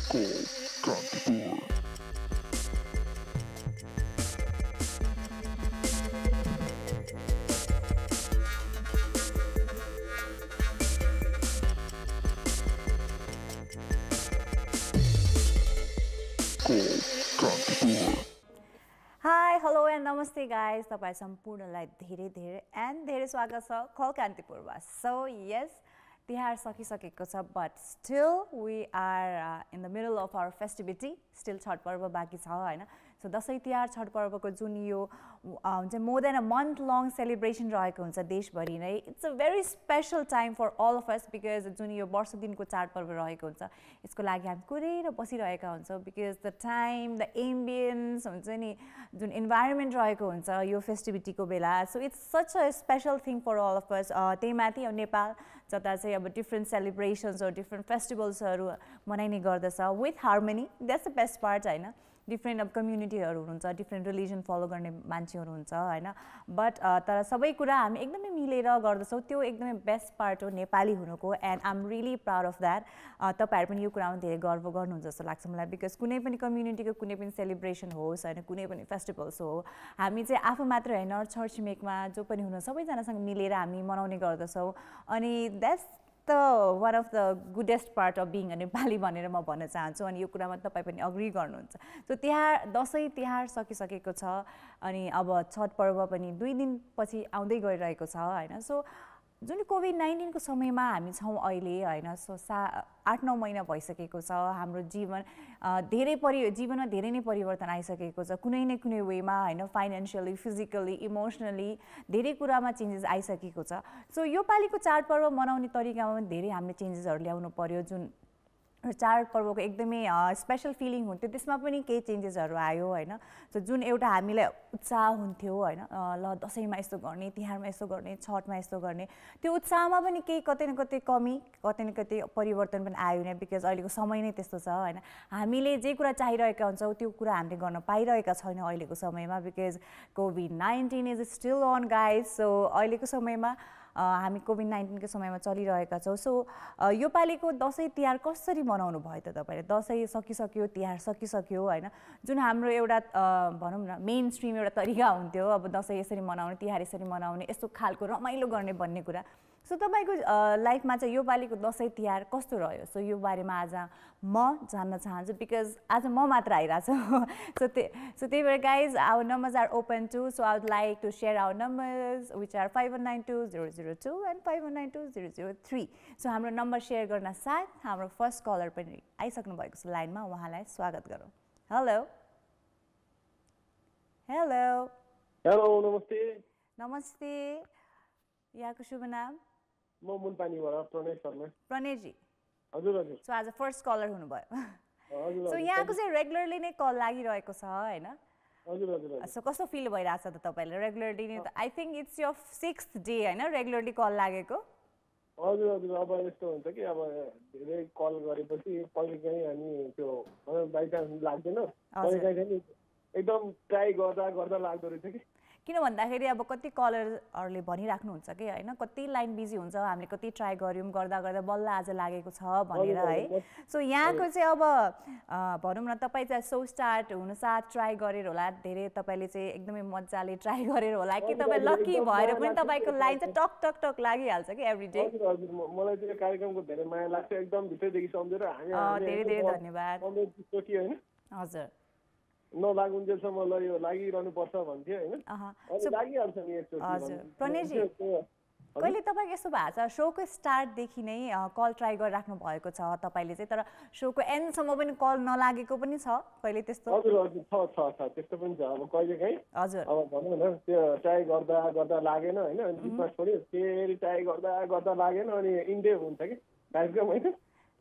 Hi, hello and namaste guys. तपाईं सम्पूर्णलाई धेरै स्वागत छ कल कान्तिपुरमा. So yes, तिहार सकिसकेको छ, but still we are in the middle of our festivity. Still Chhath पर्व बाँकी छ हैन. So दशैं तिहार छठ पर्वको जुन यो हुन्छ more than a month long celebration रहेको हुन्छ देशभरि नै. It's a very special time for all of us because जुन यो वर्ष दिनको चाड पर्व रहेको हुन्छ यसको लागि हामी कुरेर बसिरहेका हुन्छौँ because the time, the ambience हुन्छ नि जुन environment रहेको हुन्छ यो फेस्टिभिटीको बेला. So it's such a special thing for all of us. त्यही माथि अब नेपाल जता चाहिँ अब different celebrations or different festivals हरु मनाइने गर्दछ with harmony. That's the best part हैन. डिफ्रेन्ट अब कम्युनिटीहरू हुनुहुन्छ, डिफ्रेन्ट रिलिजन फलो गर्ने मान्छेहरू हुन्छ हैन. बट तर सबै कुरा हामी एकदमै मिलेर गर्दछौँ. त्यो एकदमै बेस्ट पार्ट हो नेपाली हुनुको and I am really proud of that. तपाईँहरू पनि यो कुरामा धेरै गर्व गर्नुहुन्छ जस्तो लाग्छ मलाई बिकज कुनै पनि कम्युनिटीको कुनै पनि सेलिब्रेसन होस् होइन कुनै पनि फेस्टिभल्स हो हामी चाहिँ आफू मात्र होइन छरछिमेकमा जो पनि हुनु सबैजनासँग मिलेर हामी मनाउने गर्दछौँ. अनि that's one of the guddest part of being a Nepali भनेर म भन्न चाहन्छु. अनि यो कुरामा तपाईं पनि अग्री गर्नुहुन्छ. सो तिहार दशैं तिहार सकिसकेको छ अनि अब छठ पर्व पनि 2 दिन पछि आउँदै गइरहेको छ हैन. सो जुन कोभिड-19 को समयमा हामी छौं अहिले हैन. सो 8-9 महिना भइसकेको छ. हाम्रो जीवन जीवनमा धेरै नै परिवर्तन आइसकेको छ कुनै न कुनै वेमा हैन. फाइनान्शियली, फिजिकली, इमोसनली धेरै कुरामा चेन्जेस आइसकेको छ. सो यो पालिको चाडपर्व मनाउने तरिकामा पनि धेरै हामीले चेन्जेसहरू ल्याउनु पर्यो. जुन चाड पर्वको एकदमै स्पेशल फिलिङ हुन्थ्यो त्यसमा पनि केही चेन्जेसहरू आयो हैन. सो जुन एउटा हामीलाई उत्साह हुन्थ्यो हैन ल दशैंमा यस्तो गर्ने, तिहारमा यस्तो गर्ने, छठमा यस्तो गर्ने, त्यो उत्साहमा पनि केही कतै न कतै कमी, कतै न कतै परिवर्तन पनि आयो नि बिकज अहिलेको समय नै त्यस्तो छ हैन. हामीले जे कुरा चाहिरहेका हुन्छौँ त्यो कुरा हामीले गर्न पाइरहेका छैनौँ अहिलेको समयमा बिकज कोभिड-19 is still on guys. So अहिलेको समयमा हामी कोभिड-19 को समयमा चलिरहेका छौँ. सो यो पालिको दशैं तिहार कसरी मनाउनु भयो त तपाईले? दशैं सकिसक्यो, तिहार सकिसक्यो हैन. जुन हाम्रो एउटा भनौँ न मेन स्ट्रिम एउटा तरिका हुन्थ्यो अब दशैं यसरी मनाउने, तिहार यसरी मनाउने, यस्तो खालको रमाइलो गर्ने भन्ने कुरा. सो तपाईको लाइफमा चाहिँ यो पालिको दशैं तिहार कस्तो रह्यो? सो यो बारेमा आज म जान्न चाहन्छु बिकज आज म मात्र आइरहेको छु. सो त्यही भएर guys our numbers are open to. So I would like to share our numbers which are 5192-002 and 5192-003. So हाम्रो नम्बर सेयर गर्न साथ हाम्रो फर्स्ट कलर पनि आइसक्नु भएको छ लाइनमा. उहाँलाई स्वागत गरौँ. हेलो हेलो हेलो नमस्ते. नमस्ते. यहाँको शुभ नाम? म मुलपानीबाट प्रणय शर्मा. प्रणयजी. हजुर हजुर. सो आज फर्स्ट कलर हुनुभयो. हजुर. सो यहाँको चाहिँ रेगुलरली नै कल लागिरहेको छ हैन? हजुर हजुर. सो कस्तो फिल भइरहेछ त तपाईलाई रेगुलरली नै? I think it's your 6th day हैन रेगुलरली कल लागेको? हजुर हजुर. अब यस्तो हुन्छ कि अब धेरै कल गरेपछि कहिलेकाहीँ हामी त्यो बाइ चान्स लाग्दैन, कहिलेकाहीँ एकदम ट्राई गर्दा गर्दा लाग्दो रहेछ कि. किन भन्दाखेरि अब कति कलरहरूले भनिराख्नुहुन्छ कि हैन कति लाइन बिजी हुन्छ, हामीले कति ट्राई गर्यौं गर्दा गर्दा बल्ल आज लागेको छ भनेर है. सो यहाँको चाहिँ अब भनौँ न तपाईँ चाहिँ सो स्टार्ट हुन साथ ट्राई गरेर होला, धेरै तपाईँले चाहिँ एकदमै मजाले ट्राई गरेर होला कि तपाईँ लकी भएर पनि तपाईँको लाइन चाहिँ टक टक टक लागिहाल्छ कि एभ्री डे? हजुर हजुर. मलाई चाहिँ कार्यक्रमको धेरै माया लाग्छ, एकदम भित्रदेखि सम्झेर हामी धेरै धेरै धन्यवाद. हजुर. नलागुन्जेलसम्म ल यो लागिरहनु पर्छ भन्थ्यो हैन. लागिहाल्छ नि एकचोटि. हजुर. प्रणयजी कहिले तपाईको यस्तो भएको छ शोको स्टार्टदेखि नै कल ट्राई गरिराख्नु भएको छ तपाईँले चाहिँ, तर शोको एन्डसम्म पनि कल नलागेको पनि छ कहिले त्यस्तो? हजुर हजुर. छ त्यस्तो पनि छ. अब कहिलेकाहीँ हजुर अब भनौँ न त्यो ट्राई गर्दा गर्दा लागेन हैन, अनि बिचमा छोड्यो, फेरि ट्राई गर्दा गर्दा लागेन, अनि इन्डे हुन्छ कि कार्यक्रम हैन,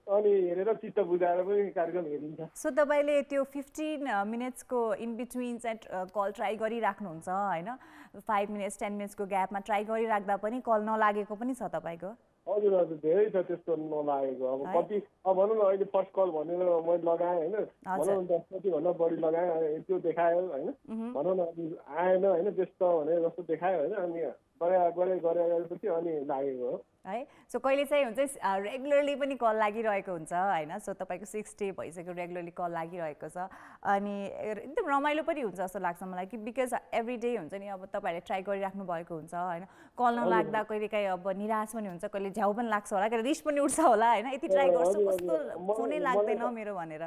अनि हेरेर चित्त बुझाएर पनि कार्यक्रम हेरिन्छ. सो तपाईँले त्यो 15 मिनट्सको इन बिट्विन चाहिँ कल ट्राई गरिराख्नुहुन्छ हैन? 5 मिनट्स 10 मिनट्सको ग्यापमा ट्राई गरिराख्दा पनि कल नलागेको पनि छ तपाईँको? हजुर हजुर. धेरै छ त्यस्तो नलागेको. अब कति अब भनौँ न अहिले फर्स्ट कल भनेर मैले लगाएँ हैन, भनौँ न 10 भन्दा बढी लगाएँ, त्यो देखायो हैन, भनौँ न आएन हैन, व्यस्त भने जस्तो देखायो हैन, अनि गरेपछि अनि लागेको हो है सो कहिले चाहिँ हुन्छ रेगुलरली पनि कल लागिरहेको हुन्छ होइन सो तपाईँको 6 डे भइसक्यो रेगुलरली कल लागिरहेको छ अनि एकदम रमाइलो पनि हुन्छ जस्तो लाग्छ मलाई कि बिकज एभ्री डे हुन्छ नि अब तपाईँहरूले ट्राई गरिराख्नु भएको हुन्छ होइन कल नलाग्दा कहिलेकाहीँ अब निराश पनि हुन्छ कहिले झ्याउ पनि लाग्छ होला कहिले रिस पनि उठ्छ होला होइन यति ट्राई गर्छु कस्तो फोनै लाग्दैन मेरो भनेर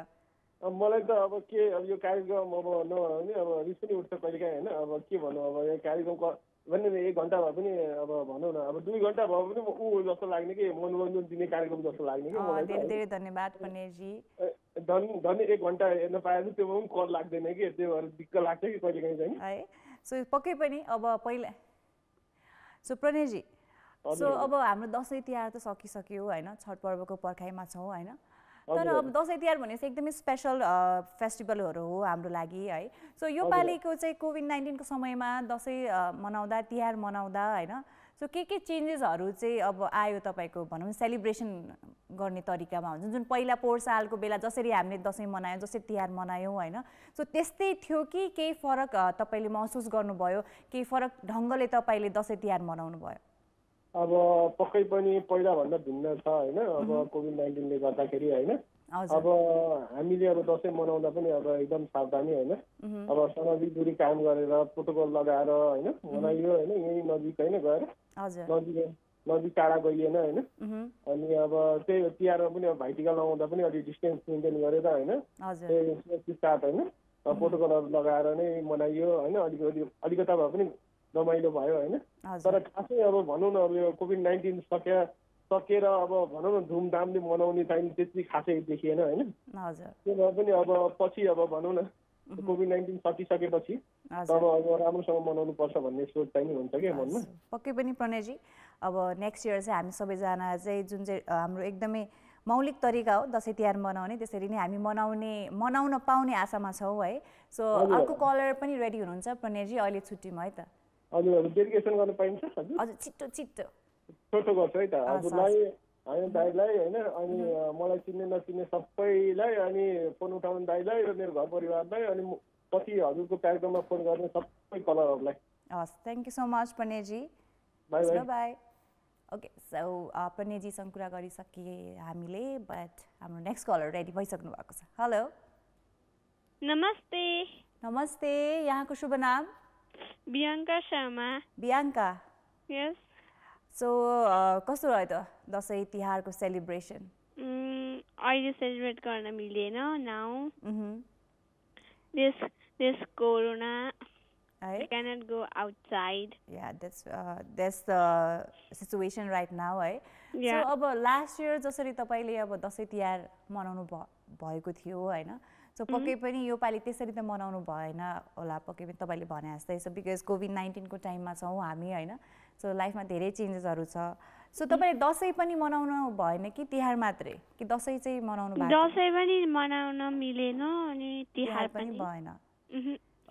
मलाई त अब के अब यो कार्यक्रम अब नभने अब रिस पनि उठ्छ कहिलेकाहीँ होइन अब के भन्नु अब यो कार्यक्रम भन्ने 1 घन्टा भए पनि अब भनौँ न अब 2 घन्टा भए पनि ऊ जस्तो लाग्ने कि मनोरञ्जन दिने कार्यक्रम जस्तो लाग्ने कि मलाई धेरै धेरै धन्यवाद पनिरजी धनी 1 घन्टा हेर्न पाए त्यो पनि कल लाग्दैन कि त्यो भएर दिक्क लाग्छ कि कहिलेकाहीँ चाहिँ है सो पक्कै पनि अब पहिला सो प्रणयजी सो अब हाम्रो दसैँ तिहार त सकिसक्यो होइन छठ पर्वको पर्खाइमा छौँ होइन तर अब दसैँ तिहार भनेपछि एकदमै स्पेसल फेस्टिभलहरू हो हाम्रो लागि है सो यो पालिको चाहिँ कोभिड-19 को समयमा दसैँ मनाउँदा तिहार मनाउँदा होइन सो के चेन्जेसहरू चाहिँ अब आयो तपाईँको भनौँ न सेलिब्रेसन गर्ने तरिकामा हुन्छ जुन पहिला पोहोर सालको बेला जसरी हामीले दसैँ मनायौँ जसरी तिहार मनायौँ होइन सो त्यस्तै थियो कि केही फरक तपाईँले महसुस गर्नुभयो केही फरक ढङ्गले तपाईँले दसैँ तिहार मनाउनु भयो अब पक्कै पनि पहिलाभन्दा भिन्न छ होइन अब कोभिड-19ले गर्दाखेरि होइन अब हामीले अब दसैँ मनाउँदा पनि अब एकदम सावधानी होइन अब सामाजिक दूरी कायम गरेर प्रोटोकल लगाएर होइन मनाइयो होइन यहीँ नजिक होइन गएर नजिक टाढा गइएन होइन अनि अब त्यही तिहारमा पनि अब भाइटिका लगाउँदा पनि अलिक डिस्टेन्स मेन्टेन गरेर होइन त्यही साथ होइन प्रोटोकलहरू लगाएर नै मनाइयो होइन अलिकता भए पनि रमाइलो भयो होइन तर खासै अब भनौँ न अब यो कोभिड-19 सकेर अब भनौँ न धुमधामले मनाउने चाहिँ त्यति खासै देखिएन होइन त्यो भए पनि अब पछि अब भनौँ न कोभिड-19 सकिसकेपछि तब अब राम्रोसँग मनाउनु पर्छ भन्ने सोच चाहिँ हुन्छ क्या मनमा पक्कै पनि प्रणयजी अब नेक्स्ट इयर चाहिँ हामी सबैजना चाहिँ जुन चाहिँ हाम्रो एकदमै मौलिक तरिका हो दसैँ तिहार मनाउने त्यसरी नै हामी मनाउन पाउने आशामा छौँ है सो अर्को कलर पनि रेडी हुनुहुन्छ प्रणयजी अहिले छुट्टीमा है त हजुर डेडिकेसन गर्न पाइन्छ हजुर छिट्टो छोटो गर्छु है त हजुरलाई होइन दाइलाई होइन अनि मलाई चिन्ने नचिन्ने सबैलाई अनि फोन उठाउने दाइलाई र मेरो घर परिवारलाई अनि पछि हजुरको कार्यक्रममा फोन गर्ने सबै कलरहरूलाई हस् थ्याङ्क यू सो मच प्रणयजी बाई ओके सो प्रणयजीसँग कुरा गरिसके हामीले बट हाम्रो नेक्स्ट कलर रेडी भइसक्नु भएको छ हेलो नमस्ते यहाँको शुभ नाम Bianca Sharma. Bianca. Yes. So, कस्तो रह्यो त दसैँ तिहारको सेलिब्रेसन? अहिले सेलिब्रेट गर्न मिलेन now. This corona. I cannot go outside. Yeah, that's the situation right now, है. Yeah. So, अब last year जसरी तपाईले अब दसैँ तिहार मनाउनु भएको थियो हैन? सो पक्कै पनि यो पालि त्यसरी त मनाउनु भएन होला पक्कै पनि तपाईँले भने जस्तै सो बिकज कोभिड-19 को टाइममा छौँ हामी होइन सो लाइफमा धेरै चेन्जेसहरू छ सो तपाईँले दसैँ पनि मनाउनु भएन कि तिहार मात्रै कि दसैँ चाहिँ मनाउनु भएको दसैँ पनि मनाउन मिलेन अनि तिहार पनि भएन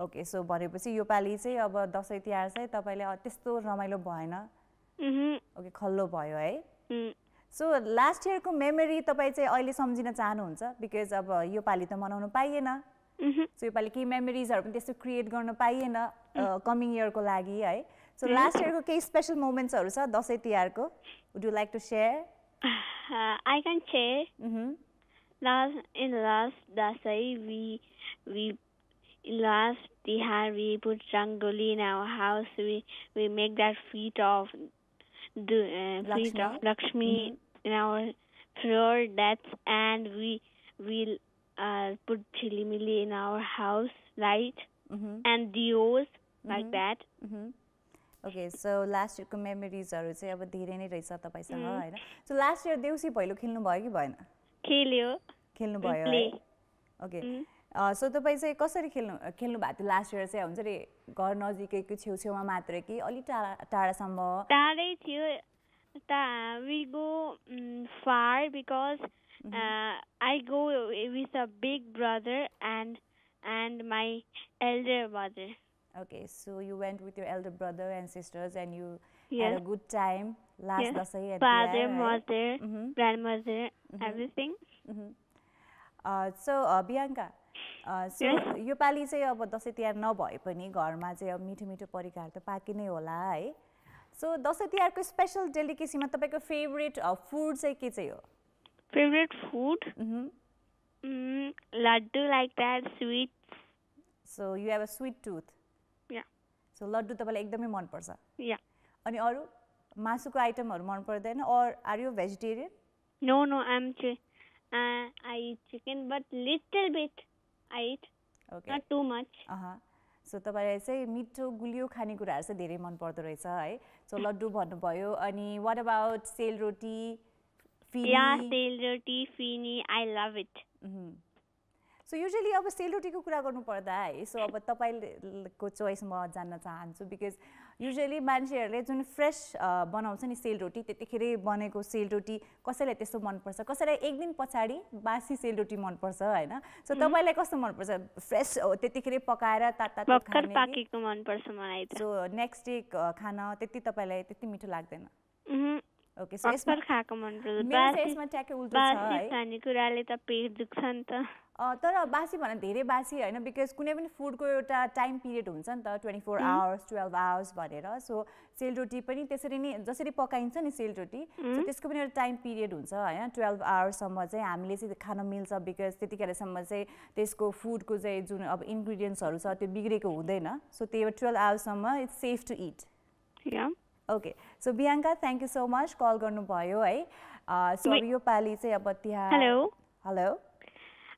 ओके सो भनेपछि यो पालि चाहिँ अब दसैँ तिहार चाहिँ तपाईँले त्यस्तो रमाइलो भएन ओके खल्लो भयो है सो लास्ट इयरको मेमोरी तपाईँ चाहिँ अहिले सम्झिन चाहनुहुन्छ बिकज अब यो पालि त मनाउनु पाइएन सो यो पालि केही मेमोरिजहरू पनि त्यस्तो क्रिएट गर्न पाइएन कमिङ इयरको लागि है सो लास्ट इयरको केही स्पेसल मोमेन्ट्सहरू छ दसैँ तिहारको would you like to share I can share last Dasai last Tihar we put rangoli in our house. We make that feet of Lakshmi in our floor. And we put chilimili in our house, right? And dios like that. Okay, so last year को मेमोरिजहरु चाहिँ अब धेरै नै रहेछ तपाईसँग हैन so last year Deusi Bhailo खेल्नु भयो कि भएन खेल्नु भयो है ओके सो तपाईँ चाहिँ कसरी खेल्नु भएको थियो लास्ट इयर चाहिँ हुन्छ नि घर नजिकैको छेउछेउमा मात्रै कि अलि टाढासम्म टाढै थियो we go far because I go with a big brother and my elder brother. Okay, so you went with your elder brother and sisters and you had a good time last Dasai and father, mother, grandmother, everything. So Bianca, so यो पालि चाहिँ अब दसैँ तिहार नभए पनि घरमा चाहिँ अब मिठो मिठो परिकार त पाकी नै होला है सो दसैँ तिहारको स्पेशल डेलिकेसीमा तपाईँको फेभरेट फुड चाहिँ के चाहिँ हो? Favorite food? Laddu, like that, sweet. So you have a sweet tooth. Yeah. So laddu तपाईँलाई एकदमै मनपर्छ. Yeah. अनि अरू मासुको आइटमहरू मन पर्दैन? Or are you vegetarian? No, I eat chicken, but little bit I eat. Okay. Not too much. So तपाईँलाई चाहिँ मिठो गुलियो खानेकुराहरू चाहिँ धेरै मन पर्दो रहेछ है. सो लड्डु भन्नुभयो, अनि what about selroti, phini? Yeah, selroti, phini, I love it. So usually अब सेलरोटीको कुरा गर्नु पर्दा है, सो अब तपाईँको चोइस म जान्न चाहन्छु, बिकज युजली मान्छेहरूले जुन फ्रेस बनाउँछ नि सेलरोटी, त्यतिखेर बनेको सेलरोटी कसैलाई त्यस्तो मनपर्छ, कसैलाई एक दिन पछाडि बासी सेलरोटी मनपर्छ होइन. सो तपाईँलाई कस्तो मनपर्छ? फ्रेस त्यतिखेर पकाएर तातो खाने? पाकेको मनपर्छ मलाई त. सो नेक्स्ट डे खान त्यति तपाईँलाई त्यति मिठो लाग्दैन? ओके, सो यसमा खाएको मनपर्छ. यसमा ट्याक्कै उल्टो छ है. खानेकुराले त पेट दुख्छ नि त. तर बासी भन्दा धेरै बासी होइन, बिकज कुनै पनि फुडको एउटा टाइम पिरियड हुन्छ नि त, 24 आवर्स 12 आवर्स भनेर. सो सेलरोटी पनि त्यसरी नै जसरी पकाइन्छ नि सेलरोटी, सो त्यसको पनि एउटा टाइम पिरियड हुन्छ होइन. 12 आवर्ससम्म चाहिँ हामीले चाहिँ खान मिल्छ, बिकज त्यतिखेरसम्म चाहिँ त्यसको फुडको चाहिँ जुन अब इन्ग्रिडियन्ट्सहरू छ त्यो बिग्रेको हुँदैन. सो त्यही भएर 12 आवर्ससम्म it's safe to eat. Okay, so Bianca thank you so much call गर्नुभयो है. सो अब यो पालि चाहिँ अब तिहार. हेलो,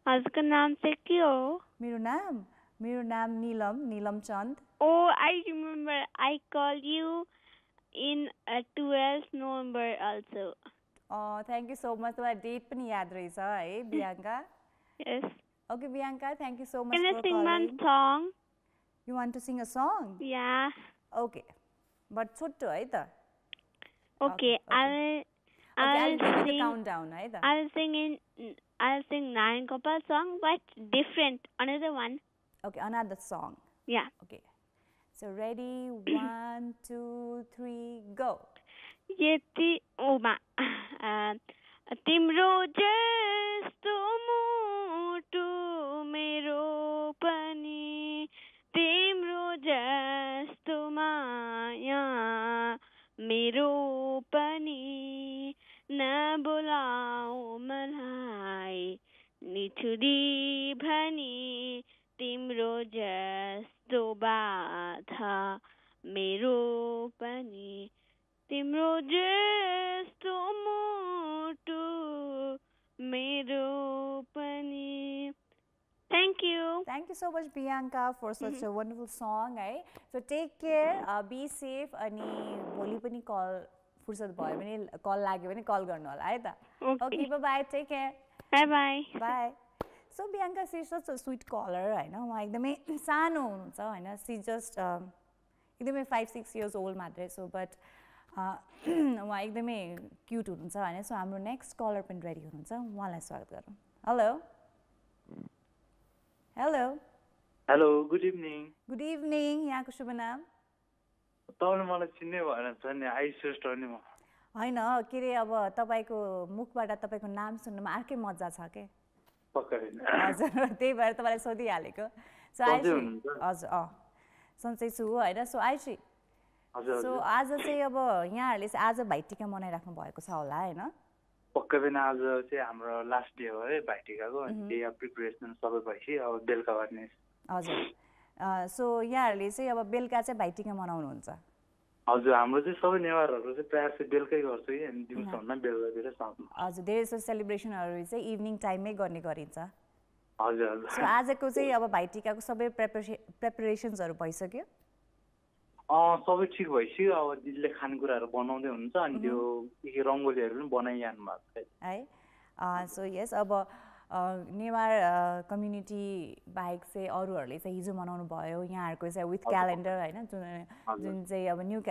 हजुरको नाम चाहिँ के हो? मेरो नाम नीलम Chand. Oh, I remember. I called you in 12th November also. Thank you so much. तपाईँलाई डेट पनि याद रहेछ है बियाङ्का? Yes. Okay, Bianca, thank you so much for calling. Can I sing one song? You want to sing a song? Yeah. Okay. But chotto hai ta? Okay. I'll give you the countdown hai ta? I'll sing Narayan Gopal song, but different. Another one. Okay, another song. Yeah. Okay. So ready, 1, 2, 3, go. Yeti oma timro jasto mutu mero pani timro jasto maya mero pani na bolao malai nithuri bhani timro jasto batha mero pani तिम्रो जस्तो मुटु मेरो पनि. Thank you. Thank you so much, Bianca, for such a wonderful song. So take care, be safe, अनि भोलि पनि call फुर्सद भयो भने कल लाग्यो भने कल गर्नु होला है त. Okay, bye bye. Take care. Bye bye. Bye. So Bianca, she's such a sweet caller हैन. उहाँ एकदमै सानो हुनुहुन्छ हैन. She just एकदमै 5-6 years old मात्रै. So but उहाँ एकदमै क्युट हुनुहुन्छ होइन. सो हाम्रो नेक्स्ट कलर पनि रेडी हुनुहुन्छ, उहाँलाई स्वागत गरौँ. Hello hello hello, good evening. Good evening. यहाँको शुभ नाम? तपाईँले मलाई चिन्नै भएन छ नि, आइसुस्ट हो नि म. होइन के अरे, अब तपाईँको मुखबाट तपाईँको नाम सुन्नुमा अर्कै मजा छ के? पक्का होइन. हजुर, त्यही भएर तपाईँलाई सोधिहालेको. सो आइश्री, हजुर सन्चै छु होइन. सो आइश्री, सो आज चाहिँ अब यहाँहरूले चाहिँ आज भाइटिका मनाइराख्नु भएको छ होला होइन? पक्कै पनि आज चाहिँ हाम्रो लास्ट डे हो है भाइटिकाको. अनि डे अफ प्रिपरेसन सबै भएपछि अब बेलुका गर्ने. हजुर. सो यहाँहरूले चाहिँ अब बेलुका चाहिँ भाइटिका मनाउनुहुन्छ? हजुर, हाम्रो चाहिँ सबै नेवारहरू चाहिँ प्रायः चाहिँ बेलुकै गर्छ कि, अनि दिउँसोभन्दा बेलुकातिर सक्छ. हजुर, धेरै जस्तो सेलिब्रेसनहरू चाहिँ इभिनिङ टाइममै गर्ने गरिन्छ. हजुर हजुर. सो आजको चाहिँ अब भाइटिकाको सबै प्रिपरेसन्सहरू भइसक्यो? सबै ठिक भइसक्यो. अब दिदीले खानेकुराहरू बनाउँदै हुन्छ, अनि त्यो के रङ्गोलीहरू पनि बनाइरहनु भएको छ है. सो यस, अब नेवार कम्युनिटी बाहेक चाहिँ अरूहरूले चाहिँ हिजो मनाउनु भयो. यहाँहरूको चाहिँ विथ क्यालेन्डर होइन, जुन चाहिँ अब न्यू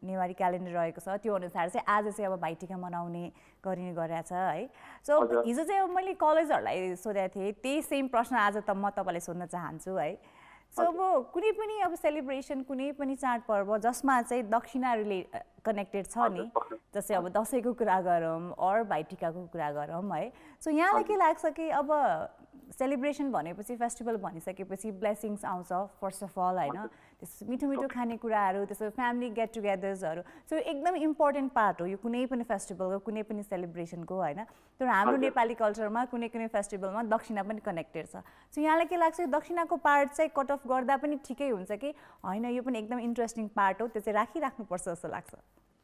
नेवारी क्यालेन्डर रहेको छ त्यो अनुसार चाहिँ आज चाहिँ अब भाइटिका मनाउने गरिने गरेको छ है. सो हिजो चाहिँ अब मैले कलेजहरूलाई सोधेको थिएँ, त्यही सेम प्रश्न आज त म तपाईँलाई सोध्न चाहन्छु है. सो अब कुनै पनि अब सेलिब्रेसन, कुनै पनि चाडपर्व जसमा चाहिँ दक्षिणा कनेक्टेड छ नि, जस्तै अब दसैँको कुरा गरौँ अर भाइटिकाको कुरा गरौँ है. सो यहाँलाई के लाग्छ कि अब सेलिब्रेसन भनेपछि फेस्टिभल भनिसकेपछि ब्लेसिङ्स आउँछ फर्स्ट अफ अल होइन, त्यस मिठो मिठो खानेकुराहरू, त्यसो फ्यामिली गेट टुगेदर्सहरू, सो एकदम इम्पोर्टेन्ट पार्ट हो यो कुनै पनि फेस्टिभलको कुनै पनि सेलिब्रेसनको होइन। तर हाम्रो नेपाली कल्चरमा कुनै कुनै फेस्टिभलमा दक्षिणा पनि कनेक्टेड छ। सो यहाँलाई के लाग्छ दक्षिणाको पार्ट चाहिँ कट अफ गर्दा पनि ठिकै हुन्छ कि होइन यो पनि एकदम इन्ट्रेस्टिङ पार्ट हो, त्यो चाहिँ राखिराख्नुपर्छ जस्तो लाग्छ?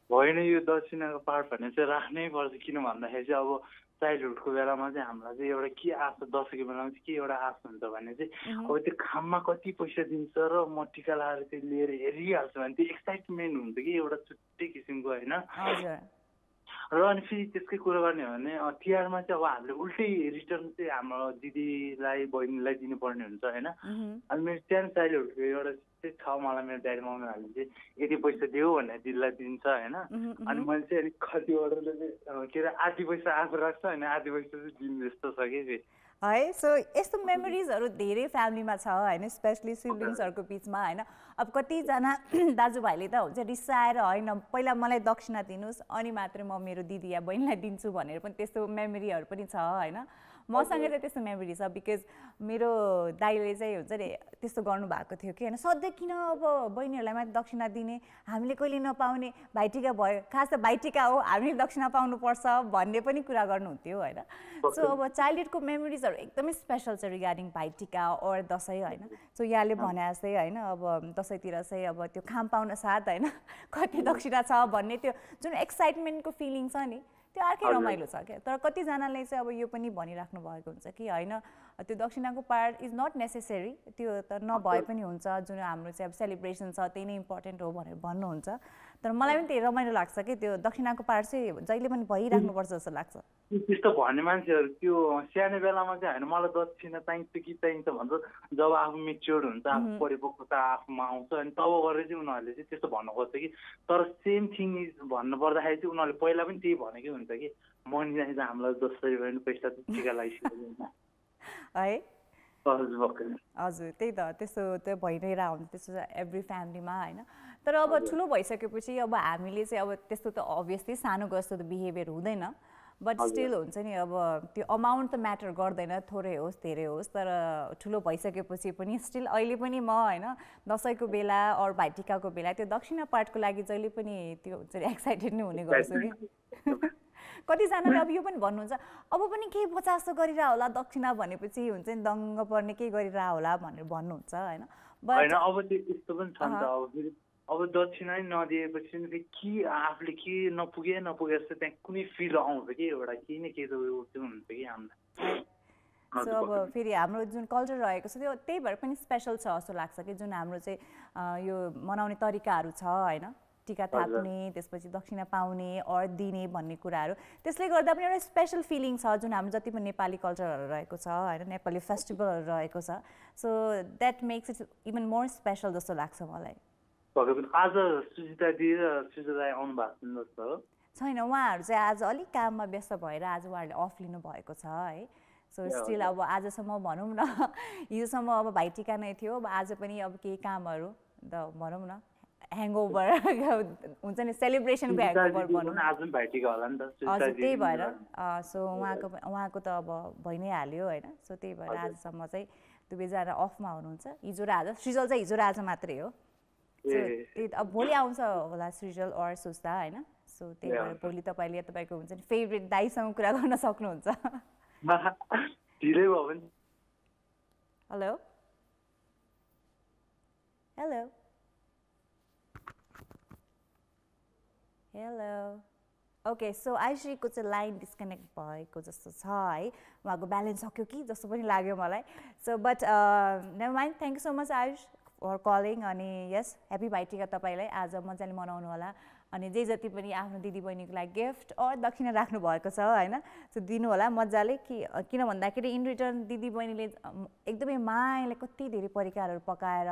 होइन, यो दक्षिणाको पार्ट भन्ने चाहिँ राख्नै पर्छ। किन भन्दाखेरि चाहिँ अब चाइल्डहुडको बेलामा चाहिँ हामीलाई चाहिँ एउटा के आश, दसैँको बेलामा चाहिँ के एउटा आश हुन्छ भने चाहिँ अब त्यो खाममा कति पैसा दिन्छ र म टिका लाएर चाहिँ लिएर हेरिहाल्छु भने त्यो एक्साइटमेन्ट हुन्छ कि एउटा छुट्टै किसिमको होइन। र अनि फेरि त्यसकै कुरो गर्ने हो भने तिहारमा चाहिँ अब हामीले उल्टै रिटर्न चाहिँ हाम्रो दिदीलाई बहिनीलाई दिनुपर्ने हुन्छ होइन। अनि मेरो सानो चाइल्डहुडको एउटा चाहिँ छ, मलाई मेरो ड्याडी मम्मीहरूले चाहिँ यति पैसा दियो भनेर दिदीलाई दिन्छ होइन। अनि मैले चाहिँ अलिक कतिवटाले चाहिँ के अरे आधी पैसा आफू राख्छ होइन, आधी पैसा चाहिँ दिनु जस्तो छ कि है। सो यस्तो मेमोरिजहरू धेरै फ्यामिलीमा छ होइन, स्पेसली सिब्लिङ्सहरूको बिचमा होइन। अब कतिजना दाजुभाइले त हुन्छ रिसाएर होइन पहिला मलाई दक्षिणा दिनुहोस् अनि मात्रै म मेरो दिदी या बहिनीलाई दिन्छु भनेर पनि त्यस्तो मेमोरीहरू पनि छ होइन। मसँग चाहिँ त्यस्तो मेमोरी छ बिकज मेरो दाइले चाहिँ हुन्छ नि त्यस्तो गर्नुभएको थियो कि होइन, सधैँ किन अब बहिनीहरूलाई मात्रै दक्षिणा दिने, हामीले कहिले नपाउने, भाइटिका भयो, खास त भाइटिका हो हामीले दक्षिणा पाउनुपर्छ भन्ने पनि कुरा गर्नुहुन्थ्यो होइन। सो अब चाइल्डहुडको मेमोरिजहरू एकदमै स्पेसल छ रिगार्डिङ भाइटिका और दसैँ होइन। सो यहाँले भने जस्तै होइन अब दसैँतिर चाहिँ अब त्यो खाम पाउन साथ होइन कति दक्षिणा छ भन्ने त्यो जुन एक्साइटमेन्टको फिलिङ छ नि त्यो अर्कै रमाइलो छ क्या। तर कतिजनाले चाहिँ अब यो पनि भनिराख्नु भएको हुन्छ कि होइन त्यो दक्षिणाको पार्ट इज नट नेसेसरी, त्यो त नभए पनि हुन्छ, जुन हाम्रो चाहिँ अब सेलिब्रेसन छ त्यही नै इम्पोर्टेन्ट हो भनेर भन्नुहुन्छ। तर मलाई पनि त्यही रमाइलो लाग्छ कि त्यो दक्षिणाको पार्ट चाहिँ जहिले पनि भइराख्नुपर्छ जस्तो लाग्छ। त्यस्तो भन्ने मान्छेहरू त्यो सानो बेलामा चाहिँ होइन मलाई दक्षिणा चाहिन्छ कि चाहिन्छ भन्छ, जब आफू मेच्योर हुन्छ, आफू परिपक्वता आफूमा आउँछ अनि तब गरेर चाहिँ उनीहरूले चाहिँ त्यस्तो भन्नु खोज्छ कि। तर सेम थिङ इज भन्नु पर्दाखेरि चाहिँ उनीहरूले पहिला पनि त्यही भनेकै हुन्छ कि मनी चाहिँ हामीलाई दसैँ भने पैसा टिका लगाइसक्यो है। हजुर त्यही त त्यस्तो त्यो भइरहेर हुन्छ त्यस्तो एभ्री फ्यामिलीमा होइन। तर अब ठुलो भइसकेपछि अब हामीले चाहिँ अब त्यस्तो त अभियसली सानोको जस्तो त बिहेभियर हुँदैन, बट स्टिल हुन्छ नि अब त्यो अमाउन्ट त म्याटर गर्दैन, थोरै होस् धेरै होस्। तर ठुलो भइसकेपछि पनि स्टिल अहिले पनि म होइन दसैँको बेला अरू भाइटिकाको बेला त्यो दक्षिणा पार्टको लागि जहिले पनि त्यो हुन्छ नि एक्साइटेड नै हुने गर्छु कि। कतिजनाले अब यो पनि भन्नुहुन्छ अब पनि केही बचासो गरिरह होला दक्षिणा भनेपछि हुन्छ नि दङ्ग पर्ने केही गरिरह होला भनेर भन्नुहुन्छ होइन। होइन अब त्यो यस्तो पनि छ नि त, अब दक्षिणा नदिएपछि के आफूले के नपुगे जस्तो त्यहाँ कुनै फिल आउँछ कि एउटा केही न केही त उयो हुन्छ कि हामीलाई। सो अब फेरि हाम्रो जुन कल्चर रहेको छ त्यो त्यही भएर पनि स्पेसल छ जस्तो लाग्छ कि जुन हाम्रो चाहिँ यो मनाउने तरिकाहरू छ होइन, टिका थाप्ने त्यसपछि दक्षिणा पाउने और दिने भन्ने कुराहरू, त्यसले गर्दा पनि एउटा स्पेसल फिलिङ छ जुन हाम्रो जति पनि नेपाली कल्चरहरू रहेको छ होइन, नेपाली फेस्टिभलहरू रहेको छ। So that makes it even more special जस्तो लाग्छ मलाई। आज सुजिता दिदी र सुजिता दाइ आउनु भएको जस्तो हो छैन, उहाँहरू चाहिँ आज अलिक काममा व्यस्त भएर आज उहाँहरूले अफ लिनुभएको छ है। सो स्टिल अब आजसम्म भनौँ न हिजोसम्म अब भाइटिका नै थियो, अब आज पनि अब केही कामहरू भनौँ न ह्याङओभर हुन्छ नि सेलिब्रेसनको ह्याङओभर भनौँ हजुर त्यही भएर। सो उहाँको त अब भइ नै हाल्यो होइन। सो त्यही भएर आजसम्म चाहिँ दुवैजना अफमा हुनुहुन्छ, हिजो र आज। सृजल चाहिँ हिजो र आज मात्रै हो। त्यही अब भोलि आउँछ होला सृजल और सुस्ता होइन। सो त्यही भएर भोलि तपाईँले तपाईँको हुन्छ नि फेभरेट दाइसँग कुरा गर्न सक्नुहुन्छ। Hello hello hello okay. So आयुषीको चाहिँ लाइन डिस्कनेक्ट भएको जस्तो छ है, उहाँको ब्यालेन्स सक्यो कि जस्तो पनि लाग्यो मलाई। So but never mind, thank you so much Ayush for calling. अनि यस ह्याप्पी भाइटिका तपाईँलाई, आज मजाले मनाउनु होला। अनि जे जति पनि आफ्नो दिदीबहिनीको लागि गिफ्ट और दक्षिणा राख्नु भएको छ होइन, सो दिनु होला मजाले। किन भन्दाखेरि इन रिटर्न दिदीबहिनीले एकदमै मायाले कति धेरै परिकारहरू पकाएर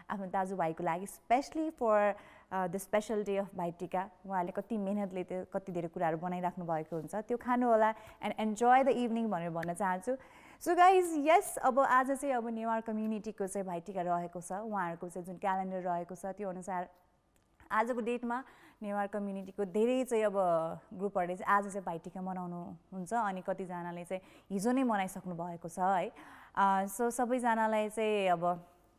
आफ्नो दाजुभाइको लागि especially for the special day of Bhaitika उहाँले कति मेहनतले त्यो कति धेरै कुराहरू बनाइराख्नु भएको हुन्छ, त्यो खानु होला एन्ड एन्जोय द इभिनिङ भनेर भन्न चाहन्छु। सो गाइज यस अब आज चाहिँ अब नेवार कम्युनिटीको चाहिँ भाइटिका रहेको छ, उहाँहरूको चाहिँ जुन क्यालेन्डर रहेको छ त्यो अनुसार आजको डेटमा नेवार कम्युनिटीको धेरै चाहिँ अब ग्रुपहरूले चाहिँ आज चाहिँ भाइटिका मनाउनु हुन्छ अनि कतिजनाले चाहिँ हिजो नै मनाइसक्नु भएको छ है। सो सबैजनालाई चाहिँ अब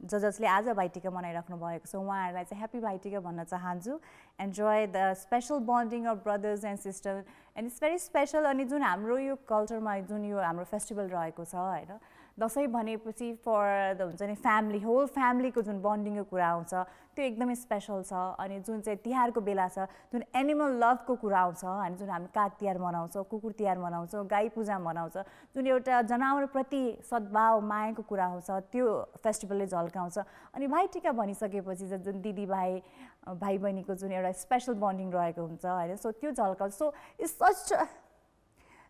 जसले आज भाइटिका मनाइराख्नु भएको छ उहाँहरूलाई चाहिँ ह्याप्पी भाइटिका भन्न चाहन्छु। Enjoy the special bonding of brothers and sister and it's very special. अनि जुन हाम्रो यो कल्चरमा जुन यो हाम्रो फेस्टिभल रहेको छ होइन, दसैँ भनेपछि फर द हुन्छ नि फ्यामिली, होल फ्यामिलीको जुन बन्डिङको कुरा आउँछ त्यो एकदमै स्पेसल छ। अनि जुन चाहिँ तिहारको बेला छ जुन एनिमल लभको कुरा आउँछ होइन, जुन हामी काग तिहार मनाउँछौँ, कुकुर तिहार मनाउँछौँ, गाई पूजा मनाउँछ, जुन एउटा जनावरप्रति सद्भाव मायाको कुरा आउँछ त्यो फेस्टिभलले झल्काउँछ। अनि भाइटिका भनिसकेपछि जुन दिदीभाइ भाइ बहिनीको जुन एउटा स्पेसल बन्डिङ रहेको हुन्छ होइन, सो त्यो झल्काउँछ। So it's such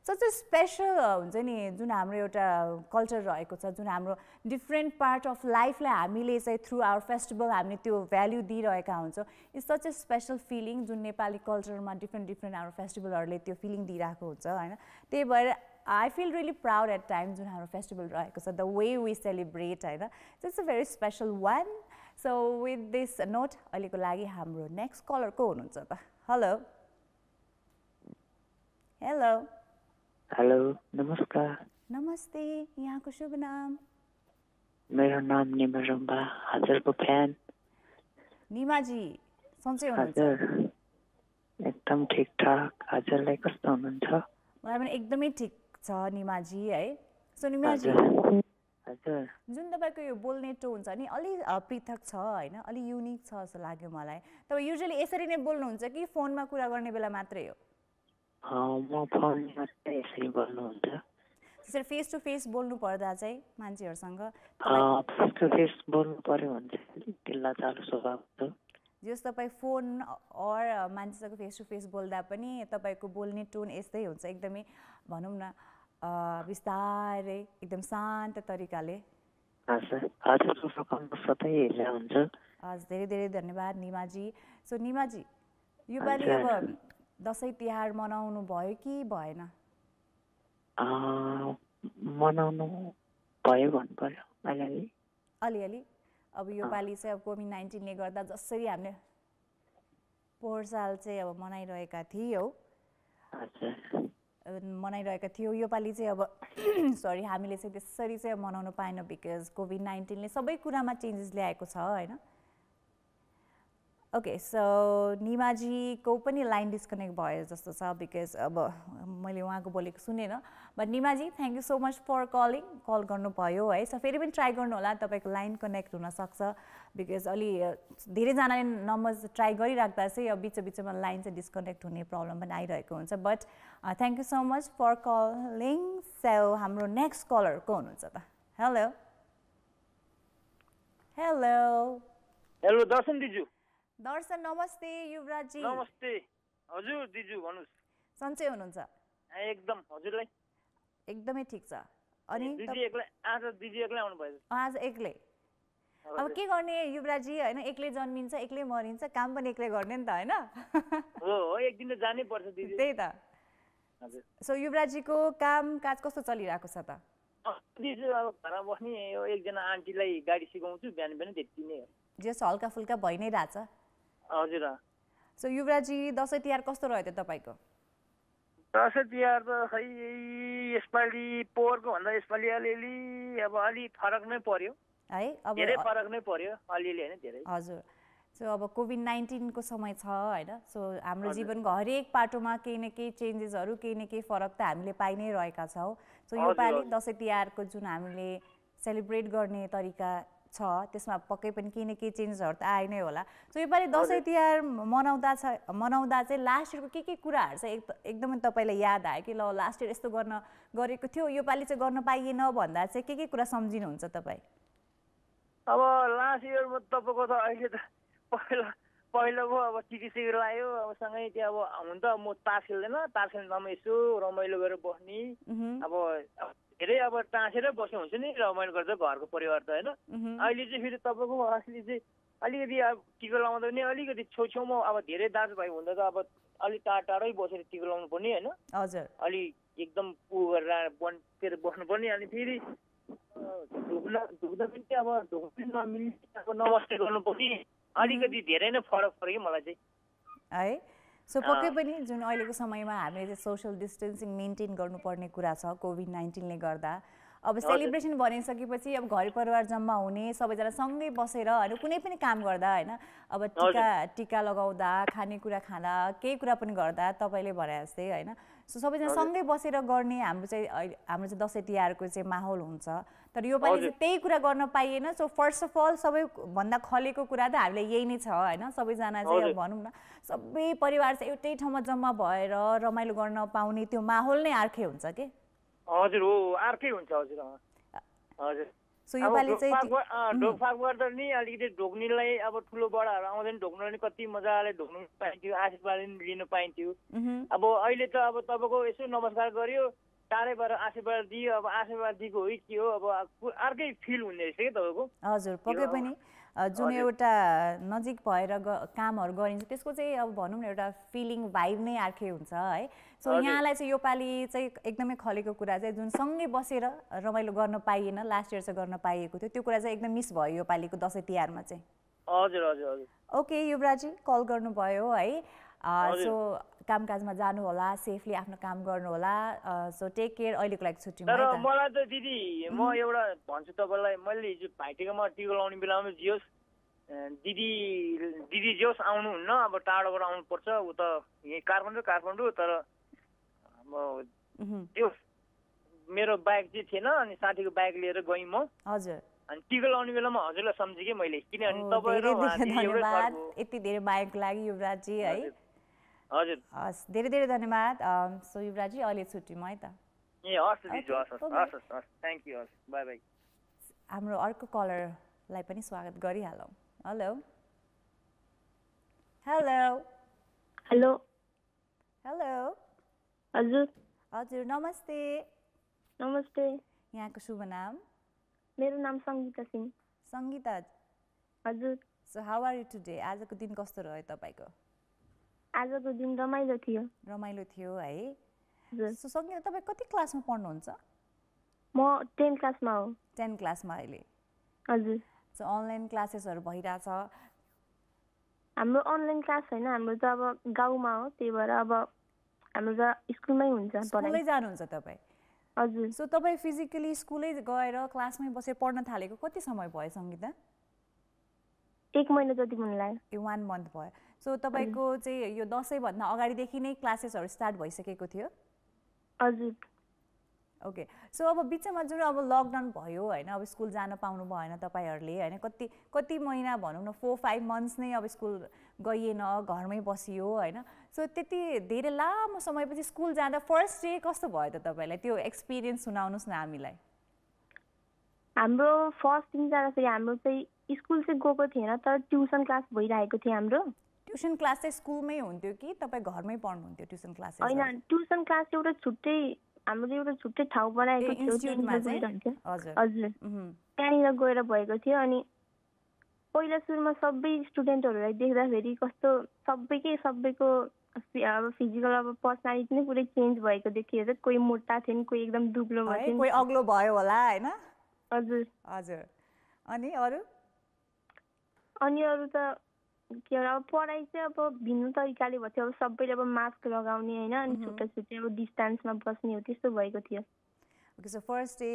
a special हुन्छ नि जुन हाम्रो एउटा कल्चर रहेको छ, जुन हाम्रो डिफ्रेन्ट पार्ट अफ लाइफलाई हामीले चाहिँ थ्रु आवर फेस्टिभल हामीले त्यो भ्याल्यु दिइरहेका हुन्छौँ। It's such a special feeling जुन नेपाली कल्चरमा डिफ्रेन्ट हाम्रो फेस्टिभलहरूले त्यो फिलिङ दिइरहेको हुन्छ होइन। त्यही भएर I feel really proud at time जुन हाम्रो फेस्टिभल रहेको छ, द वे वी सेलिब्रेट होइन, it's a very special one. So with this note अहिलेको लागि हाम्रो नेक्स्ट कलर को हुनुहुन्छ त? हेलो हेलो हेलो नमस्कार। नमस्ते, यहाँको शुभ नाम? मेरो नाम निमा रम्बा, हजुरको फ्यान। निमाजी सन्चै हुनुहुन्छ? हजुर एकदम ठिकठाक, हजुरलाई कस्तो हुनुहुन्छ? मलाई पनि एकदमै ठिक छ निमाजी है। सो निमाजी हजुर जुन तपाईँको यो बोल्ने टोन छ नि अलि पृथक छ होइन, अलि युनिक छ जस्तो लाग्यो मलाई। तपाईँ युजली यसरी नै बोल्नुहुन्छ कि फोनमा कुरा गर्ने बेला मात्रै हो? म फोनमा यसरी बोल्नुहुन्छ। त्यसरी फेस टु फेस बोल्नु पर्दा चाहिँ मान्छेहरूसँग फेस टु फेस बोल्नु पर्यो भने चाहिँ ढिल्ला चालु स्वभाव छ। जस तपाईँ फोन अर मान्छेसँग फेस टु फेस बोल्दा पनि तपाईँको बोल्ने टोन यस्तै हुन्छ, एकदमै भनौँ न बिस्तारै एकदम शान्त तरिकाले। हजुर धेरै धेरै धन्यवाद निमाजी। सो निमाजी योपालि अब दसैँ तिहार मनाउनु भयो कि भएन? मनाउनु भयो भन्नु पर्यो अलिअलि अलिअलि। अब योपालि चाहिँ अब कोभिड-19ले गर्दा जसरी हामीले पोहोर साल चाहिँ अब मनाइरहेका थियौँ योपालि चाहिँ अब सरी हामीले चाहिँ त्यसरी चाहिँ मनाउनु पाएन बिकज कोभिड-19ले सबै कुरामा चेन्जेस ल्याएको छ होइन। ओके, सो निमाजीको पनि लाइन डिस्कनेक्ट भयो जस्तो छ बिकज अब मैले उहाँको बोलेको सुनेन। बट निमाजी thank you so much for call गर्नुभयो है। सो फेरि पनि ट्राई गर्नु होला, तपाईँको लाइन कनेक्ट हुनसक्छ बिकज अलि धेरैजनाले नम्बर ट्राई गरिराख्दा चाहिँ अब बिचमा लाइन चाहिँ डिस्कनेक्ट हुने प्रब्लम पनि आइरहेको हुन्छ। But thank you so much for calling. So हाम्रो नेक्स्ट कलर को हुनुहुन्छ त? हेलो हेलो हेलो दर्शन दिजु। दर्शन नमस्ते। युवराज जी नमस्ते। हजुर दिजु भन्नुस्, सन्चै हुनुहुन्छ? एकदम, हजुरलाई? एकदमै ठिक छ। अनि दिदी एक्लै आउनु भयो? आज एक्लै। अब के गर्ने युवराज जी होइन, एक्लै जन्मिन्छ एक्लै मरिन्छ, काम पनि एक्लै गर्ने नि त होइन? हो एक दिन त जानै पर्छ दिदी। त्यही त। हजुर। सो युवराज जीको काम काज कस्तो चलिरहेको छ त? दिजु अब घरमा बस्ने यो एकजना आन्टीलाई गाडी सिकाउँछु बिहान बिहान, त्यति नै हो। जस हल्का फुल्का भइ नै रहेछ। हजुर। सो युवराज जी दसैँ तिहार कस्तो रह्यो त तपाईँको? दसैँ तिहार त खै यसपालि पोहोरको भन्दा यसपालि अलिअलि अब अलि फरक नै पर्यो है। अब धेरै फरक नै पर्यो, अलिअलि होइन धेरै। हजुर। सो अब कोभिड-19 को समय छ होइन, सो हाम्रो जीवनको हरेक पाटोमा केही न केही चेन्जेसहरू केही न केही फरक त हामीले पाइ नै रहेका छौँ। सो योपालि दसैँ तिहारको जुन हामीले सेलिब्रेट गर्ने तरिका छ त्यसमा पक्कै पनि केही न केही चेन्जेसहरू त आइ नै होला। सो योपालि दसैँ तिहार मनाउँदा चाहिँ लास्ट इयरको के कुराहरू चाहिँ एकदमै तपाईँलाई याद आयो कि ल लास्ट इयर यस्तो गरेको थियो योपालि चाहिँ गर्न पाइएन भन्दा चाहिँ के कुरा सम्झिनुहुन्छ तपाईँ? अब लास्ट इयरमा तपाईँको त अहिले त पहिलाको अब टिकी लाग्यो अब सँगै त्यो अब हुन त म तास खेल्दामा यसो रमाइलो गरेर बस्ने, अब धेरै अब टाँसेरै बस्नु हुन्छ नि रमाइलो गर्दा घरको परिवार त होइन। अहिले चाहिँ फेरि तपाईँको असली चाहिँ अलिकति अब टिका लगाउँदा पनि अलिकति छेउछेउमा अब धेरै दाजुभाइ हुँदा त अब अलिक टाढै बसेर टिका लगाउनु पर्ने होइन। हजुर। अलि एकदम गरेर बस्नुपर्ने। अनि फेरि ढुक्दा पनि अब ढुक्नु नमिल्ने अब नमस्ते गर्नुपर्ने, अलिकति धेरै नै फरक पर्यो कि मलाई चाहिँ। है सो पक्कै पनि जुन अहिलेको समयमा हामीले चाहिँ सोशल डिस्टेन्सिङ मेन्टेन गर्नुपर्ने कुरा छ कोभिड-19 ले गर्दा अब सेलिब्रेसन भनिसकेपछि अब घर परिवार जम्मा हुने सबैजना सँगै बसेर हैन कुनै पनि काम गर्दा हैन अब टीका लगाउँदा खानेकुरा खाँदा केही कुरा पनि गर्दा तपाईले भने जस्तै हैन सो सबैजना सँगै बसेर गर्ने हाम्रो चाहिँ दसैँ तिहारको चाहिँ माहौल हुन्छ तर यो पालि चाहिँ त्यही कुरा गर्न पाइएन सो फर्स्ट अफ अल सबै भन्दा खलेको कुरा त हामीले यही नै छ हैन सबैजना चाहिँ अब भनौं न सबै परिवार चाहिँ एउटै ठाउँमा जम्मा भएर रमाइलो गर्न पाउने त्यो माहौल नै अर्कै हुन्छ के हजुर हो अर्कै हुन्छ हजुर हजुर सो यो पालि चाहिँ ढोकफाक गर्दा नि अलिकति ढोक्नेलाई अब ठुलो बडाहरू आउँदैन ढोक्नलाई नि कति मजाले ढोक्नु पाइन्थ्यो आशीर्वाद लिन पाइन्थ्यो अब अहिले त अब तपाईको यसो नमस्कार गर्यो टाढैबाट आशीर्वाद दियो अब आशीर्वाद दिएको हो कि हो अब अर्कै फिल हुने रहेछ के तपाईको हजुर पक्कै पनि जुन एउटा नजिक भएर कामहरु गरिन्छ त्यसको चाहिँ अब भनौं न एउटा फिलिङ भाइब नै अर्कै हुन्छ है सो यहाँलाई चाहिँ यो पालि चाहिँ एकदमै खलेको कुरा चाहिँ जुन सँगै बसेर रमाइलो गर्न पाइएन लास्ट इयर चाहिँ गर्न पाइएको थियो त्यो कुरा चाहिँ एकदम मिस भयो यो पालिको दशैं तिहारमा चाहिँ हजुर हजुर हजुर ओके युवराजी कल गर्नु भयो है सो कामकाजमा जानु होला सेफली आफ्नो काम गर्नु होला सो टेक केयर अहिलेको लागि छुट्टीमा तर मलाई त दिदी म एउटा भन्छु तपाईलाई मैले हिजो भाइटिकामा टिका लाउने बेलामा जियोस् दिदी जियोस् आउनुहुन्न अब टाढोबाट आउनु पर्छ उ त यही काठमाडौँ तर अब त्यो मेरो बाइक चाहिँ थिएन अनि साथीको बाइक लिएर गएँ म हजुर अनि टिका लाउने बेलामा हजुरलाई सम्झेँ मैले किनभने तपाईहरु धन्यवाद यति धेरै बाइकको लागि युवराजी है हजुर हस् धेरै धेरै धन्यवाद सो युवराजी अहिले छुट्टीमा है त ए हस् दिदी हस् थ्यांक यू हस् बाइ बाइ हाम्रो अर्को कलरलाई पनि स्वागत गरिहालौं हेलो हेलो हेलो हेलो हजुर हजुर नमस्ते नमस्ते यहाँको शुभ नाम मेरो नाम संगीता सिंह संगीता हजुर so how are you today आजको दिन कस्तो रह्यो तपाईको आजको दिन रमाइलो थियो है सो संगीता तपाई कति क्लासमा पढ्नुहुन्छ म 10 क्लासमा हो 10 क्लासमा अहिले हजुर सो अनलाइन क्लासेसहरु भइराछ हाम्रो अनलाइन क्लास हैन हाम्रो त अब गाउँमा हो त्यही भएर अब हाम्रो त स्कुलमै हुन्छ पढाइ स्कुलमै जानुहुन्छ तपाई हजुर सो तपाई फिजिकली स्कुलै गएर क्लासमै बसेर पढ्न थालेको कति समय भयो संगीता 1 महिना जति हुन लाग्यो 1 मन्थ भयो सो तपाईको चाहिँ यो दशैं भन्दा अगाडिदेखि नै क्लासेसहरु स्टार्ट भइसकेको थियो हजुर ओके सो अब बिचमा जुन अब लकडाउन भयो हैन अब स्कुल जान पाउनु भएन तपाईहरुले हैन कति महिना भनौं न 4-5 मन्थ्स नै अब स्कुल गइएन घरमै बसियो हैन सो त्यति धेरै लामो समयपछि स्कुल जाँदा फर्स्ट डे कस्तो भयो त तपाईलाई त्यो एक्सपीरियन्स सुनाउनुस् न हामीलाई हाम्रो फर्स्ट दिन जाँदाखेरि हाम्रो चाहिँ स्कुल चाहिँ गएको थिएन तर ट्युसन क्लास भइरहेको थियो हाम्रो ट्युसन क्लास चाहिँ स्कुलमै हुन्थ्यो कि तपाई घरमै पढ्नुहुन्थ्यो ट्युसन क्लासेस हैन ट्युसन क्लास एउटा छुट्टै हाम्रो एउटा छुट्टै ठाउँ बनाएको थियो इन्स्टिट्युटमा चाहिँ हजुर त्यहाँनिर गएर भएको थियो अनि पहिला सुरुमा सबै स्टुडेन्टहरुलाई देख्दाखेरि कस्तो सबैको अब फिजिकल अब पर्सनालिटी नै पुरै चेन्ज भएको देखियो कोही मोटा थिए कोही एकदम दुब्लो भयो कोही अग्लो भयो होला हैन हजुर हजुर अनि अरु त के अब पढाइ चाहिँ अब भिन्न तरिकाले भयो अब सबैले अब मास्क लगाउने हैन अनि छुट्टै अब डिस्टेन्समा बस्ने हो त्यस्तो भएको थियो okay so first day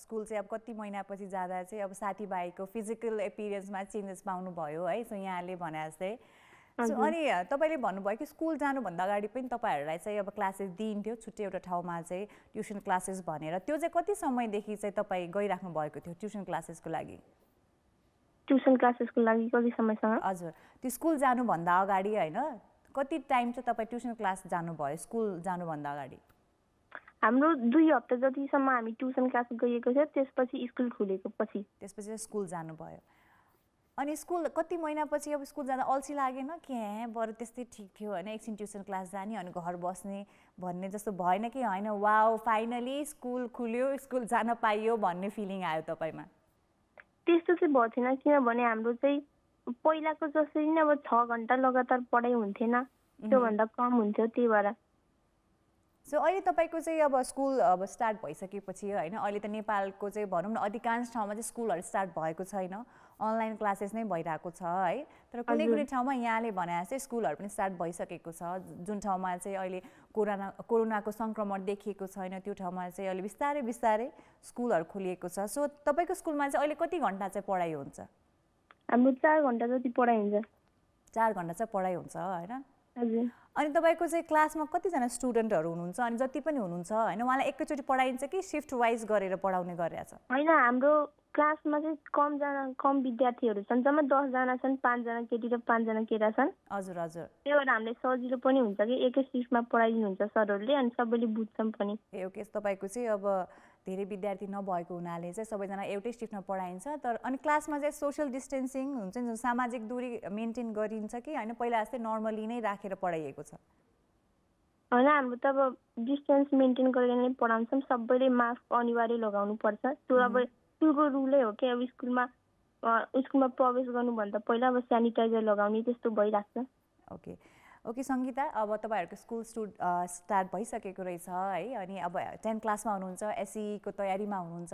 school चाहिँ अब कति महिनापछि जाँदा चाहिँ अब साथीभाइको फिजिकल एपियरेन्समा चेन्जेस पाउनु भयो है सो यहाँले भने जस्तै सो अनि तपाईले भन्नुभयो कि स्कुल जानुभन्दा अगाडि पनि तपाईहरुलाई चाहिँ अब क्लासेस दिइन्थ्यो छुट्टै एउटा ठाउँमा चाहिँ ट्युसन क्लासेस भनेर त्यो चाहिँ कति समयदेखि चाहिँ तपाई गइराख्नु भएको थियो ट्युसन क्लासेसको लागि ट्युसन क्लासेसको लागि कति समयसम्म हजुर त्यो स्कुल जानुभन्दा अगाडि हैन कति टाइम चाहिँ तपाई ट्युसन क्लास जानुभयो स्कुल जानुभन्दा अगाडि हाम्रो 2 हप्ता जतिसम्म हामी ट्युसन क्लास गएको थियो त्यसपछि स्कुल खुलेको त्यसपछि स्कुल जानुभयो अनि स्कुल कति महिनापछि अब स्कुल जाँदा अल्छी लागेन कि बरु त्यस्तै ठीक थियो हैन एकछिन ट्युसन क्लास जाने अनि घर बस्ने भन्ने जस्तो भएन कि हैन वाउ फाइनली स्कुल खुल्यो स्कुल जान पाइयो भन्ने फिलिङ आयो तपाईमा त्यस्तो चाहिँ भयो थिएन किनभने हाम्रो चाहिँ पहिलाको जसरी नै अब 6 घण्टा लगातार पढाइ हुन्थेन त्यो भन्दा कम हुन्थ्यो त्यही भएर सो अहिले तपाईँको चाहिँ अब स्कुल अब स्टार्ट भइसकेपछि होइन अहिले त नेपालको चाहिँ भनौँ न अधिकांश ठाउँमा चाहिँ स्कुलहरू स्टार्ट भएको छैन अनलाइन क्लासेस नै भइरहेको छ है तर कुनै कुनै ठाउँमा यहाँले भने जस्तै स्कुलहरू पनि स्टार्ट भइसकेको छ जुन ठाउँमा चाहिँ अहिले कोरोनाको सङ्क्रमण देखिएको छैन त्यो ठाउँमा चाहिँ अहिले बिस्तारै बिस्तारै स्कुलहरू खोलिएको छ सो तपाईँको स्कुलमा चाहिँ अहिले कति घन्टा चाहिँ पढाइ हुन्छ हाम्रो 4 घन्टा जति पढाइ हुन्छ 4 घन्टा चाहिँ पढाइ हुन्छ होइन हजुर अनि तपाईँको चाहिँ क्लासमा कतिजना स्टुडेन्टहरू हुनुहुन्छ अनि जति पनि हुनुहुन्छ होइन उहाँलाई एकैचोटि पढाइन्छ कि शिफ्ट वाइज गरेर पढाउने गरिरहेछ होइन हाम्रो क्लासमा चाहिँ कम विद्यार्थीहरू छन् जम्मा 10 जना छन् 5 जना केटी र 5 जना केटा छन् हजुर हजुर त्यही भएर हामीले सजिलो पनि हुन्छ कि एकै शिफ्टमा पढाइदिनुहुन्छ सरहरूले अनि सबैले बुझ्छन् पनि ए ओके तपाईँको चाहिँ अब धेरै विद्यार्थी नभएको हुनाले चाहिँ सबैजना एउटै शिफ्टमा पढाइन्छ तर अनि क्लासमा चाहिँ सोसियल डिस्टेन्सिङ हुन्छ नि सामाजिक दूरी मेन्टेन गरिन्छ कि होइन पहिला जस्तै नर्मली नै राखेर पढाइएको छ होइन हाम्रो त अब डिस्टेन्स मेन्टेन गरेर नै पढाउँछौँ सबैले मास्क अनिवार्य लगाउनु पर्छ त्यो अब स्कुलको रुलै हो कि अब स्कुलमा प्रवेश गर्नुभन्दा पहिला अब सेनिटाइजर लगाउने त्यस्तो भइरहेको छ ओके ओके सङ्गीता अब तपाईँहरूको स्कुल स्टार्ट भइसकेको रहेछ है अनि अब 10 क्लासमा हुनुहुन्छ एसईको तयारीमा हुनुहुन्छ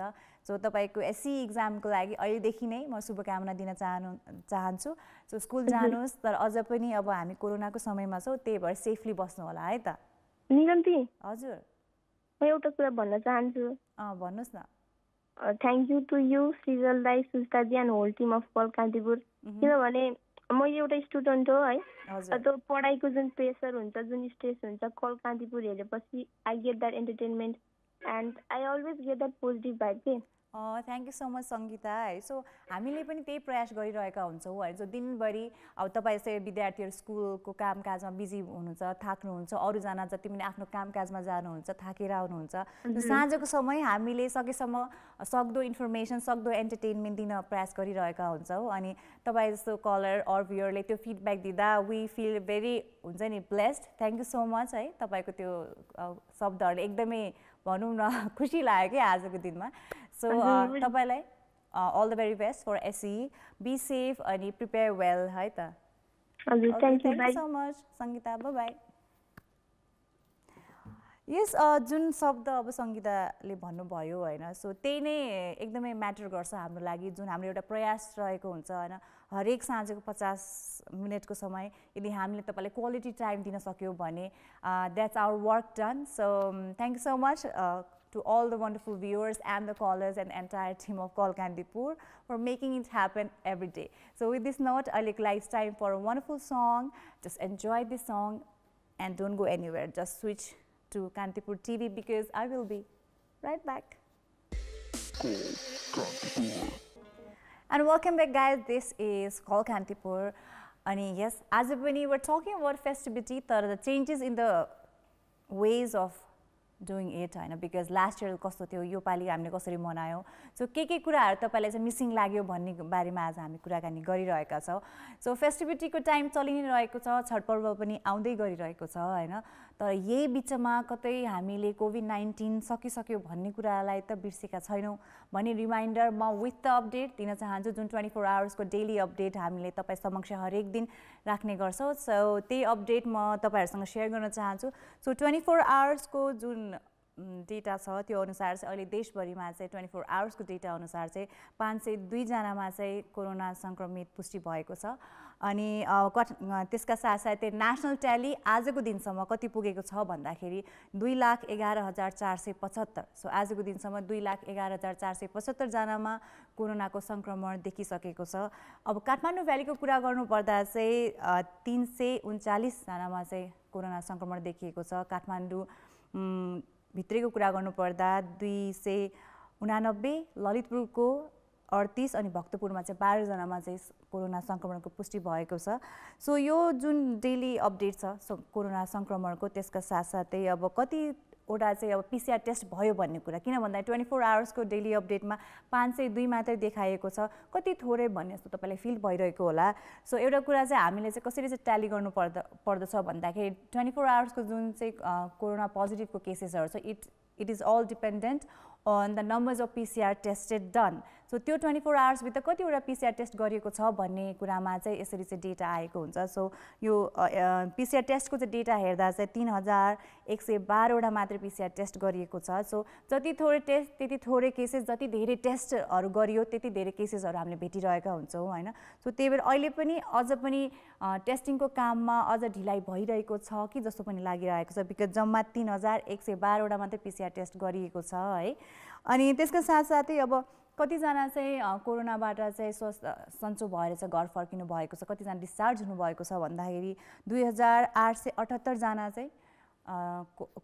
सो तपाईँको एसई इक्जामको लागि अहिलेदेखि नै म शुभकामना दिन चाहन्छु सो स्कुल जानुहोस् तर अझ पनि अब हामी कोरोनाको समयमा छौँ त्यही भएर सेफली बस्नु होला है त निरन्ती हजुर म एउटा कुरा भन्न चाहन्छु भन्नुहोस् न thank you to you Srijal दाई सुस्ताजी and whole team of call Kantipur किनभने म एउटा स्टुडेन्ट हो है त्यो पढाइको जुन प्रेसर हुन्छ जुन स्ट्रेस हुन्छ कल कान्तिपुर हेरेपछि I get that entertainment and I always get that positive vibe के thank you so much Sangita है सो हामीले पनि त्यही प्रयास गरिरहेका हुन्छौँ है जो दिनभरि अब तपाईँ चाहिँ विद्यार्थीहरू स्कुलको कामकाजमा बिजी हुनुहुन्छ थाक्नुहुन्छ अरूजना जति पनि आफ्नो कामकाजमा जानुहुन्छ थाकेर आउनुहुन्छ साँझको समय हामीले सकेसम्म सक्दो इन्फर्मेसन सक्दो एन्टरटेनमेन्ट दिन प्रयास गरिरहेका हुन्छौँ अनि तपाईँ जस्तो कलर अर भ्युअरले त्यो फिडब्याक दिँदा वी फिल भेरी हुन्छ नि blessed thank you so much है तपाईँको त्यो शब्दहरूले एकदमै भनौँ न खुसी लाग्यो कि आजको दिनमा सो तपाईँलाई all the very best for SE be safe अनि प्रिपेयर वेल है त thank you so much Sangita bye bye यस जुन शब्द अब सङ्गीताले भन्नुभयो होइन सो त्यही नै एकदमै म्याटर गर्छ हाम्रो लागि जुन हाम्रो एउटा प्रयास रहेको हुन्छ होइन हरेक साँझको 50 मिनटको समय यदि हामीले तपाईँलाई क्वालिटी टाइम दिन सक्यौँ भने that's our work done so thank you so much to all the wonderful viewers and the callers and the entire team of Call Kandipur for making it happen every day. So with this note, I like it's time for a wonderful song. Just enjoy this song and don't go anywhere. Just switch to Kandipur TV because I will be right back. And welcome back guys, this is Call Kandipur. And yes, as we're talking about festivity, the changes in the ways of doing it होइन because last year कस्तो थियो यो पालि हामीले कसरी मनायौँ so के कुराहरू तपाईँलाई चाहिँ मिसिङ लाग्यो भन्ने बारेमा आज हामी कुराकानी गरिरहेका छौँ सो फेस्टिभिटीको टाइम चलि नै रहेको छ छठ पर्व पनि आउँदै गरिरहेको छ होइन तर यही बिचमा कतै हामीले कोभिड-19 सकिसक्यो भन्ने कुरालाई त बिर्सेका छैनौँ भन्ने रिमाइन्डर म विथ द अपडेट दिन चाहन्छु जुन 24 आवर्सको डेली अपडेट हामीले तपाईँ समक्ष हरेक दिन राख्ने गर्छौँ सो त्यही अपडेट म तपाईँहरूसँग सेयर गर्न चाहन्छु सो 24 आवर्सको जुन डेटा छ त्यो अनुसार चाहिँ अहिले देशभरिमा चाहिँ 24 आवर्सको डेटा अनुसार चाहिँ 502 जनामा चाहिँ कोरोना सङ्क्रमित पुष्टि भएको छ अनि त्यसका साथसाथै नेसनल ट्याली आजको दिनसम्म कति पुगेको छ भन्दाखेरि 2,11,475 सो आजको दिनसम्म 2,11,475 जनामा कोरोनाको सङ्क्रमण देखिसकेको छ अब काठमाडौँ भ्यालीको कुरा गर्नुपर्दा चाहिँ 339 जनामा चाहिँ कोरोना सङ्क्रमण देखिएको छ काठमाडौँ भित्रैको कुरा गर्नुपर्दा 289 ललितपुरको 38 अनि भक्तपुरमा चाहिँ 12 जनामा चाहिँ कोरोना सङ्क्रमणको पुष्टि भएको छ सो यो जुन डेली अपडेट छ सो कोरोना सङ्क्रमणको त्यसका साथसाथै अब कतिवटा चाहिँ अब पिसिआर टेस्ट भयो भन्ने कुरा किन भन्दा 24 आवर्सको डेली अपडेटमा 502 मात्रै देखाएको छ कति थोरै भन्ने जस्तो तपाईँलाई फिल भइरहेको होला सो एउटा कुरा चाहिँ हामीले चाहिँ कसरी चाहिँ ट्याली गर्नु पर्दछ भन्दाखेरि 24 आवर्सको जुन चाहिँ कोरोना पोजिटिभको केसेसहरू छ it is all dependent on the numbers of PCR tested done. सो त्यो 24 आवर्सभित्र कतिवटा PCR टेस्ट गरिएको छ भन्ने कुरामा चाहिँ यसरी चाहिँ डेटा आएको हुन्छ। सो यो PCR टेस्टको चाहिँ डेटा हेर्दा चाहिँ 3112वटा मात्र PCR टेस्ट गरिएको छ। सो जति थोरै टेस्ट त्यति थोरै केसेस, जति धेरै टेस्टहरू गरियो त्यति धेरै केसेसहरू हामीले भेटिरहेका हुन्छौँ होइन। सो त्यही भएर अहिले पनि अझ पनि टेस्टिङको काममा अझ ढिलाइ भइरहेको छ कि जस्तो पनि लागिरहेको छ, बिकज जम्मा 3112वटा मात्रै PCR टेस्ट गरिएको छ है। अनि त्यसका साथसाथै अब कतिजना चाहिँ कोरोनाबाट चाहिँ सन्चो भएर चाहिँ घर फर्किनु भएको छ, कतिजना डिस्चार्ज हुनुभएको छ भन्दाखेरि 2878 जना चाहिँ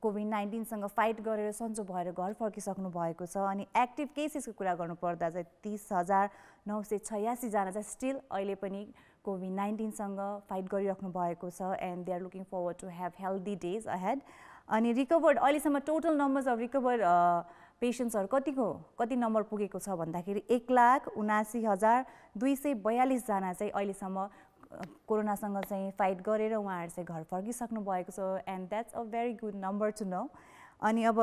कोभिड-19सँग फाइट गरेर सन्चो भएर घर फर्किसक्नु भएको छ। अनि एक्टिभ केसेसको कुरा गर्नुपर्दा चाहिँ 30,986 जना चाहिँ स्टिल अहिले पनि कोभिड-19सँग फाइट गरिराख्नु भएको छ and they are looking forward to have healthy days ahead. अनि रिकभर्ड अहिलेसम्म टोटल नम्बर्स अफ रिकभर्ड पेसेन्ट्सहरू कति नम्बर पुगेको छ भन्दाखेरि 1,79,242 जना चाहिँ अहिलेसम्म कोरोनासँग चाहिँ फाइट गरेर उहाँहरू चाहिँ घर फर्किसक्नु भएको छ and that's a very good number to know. अनि अब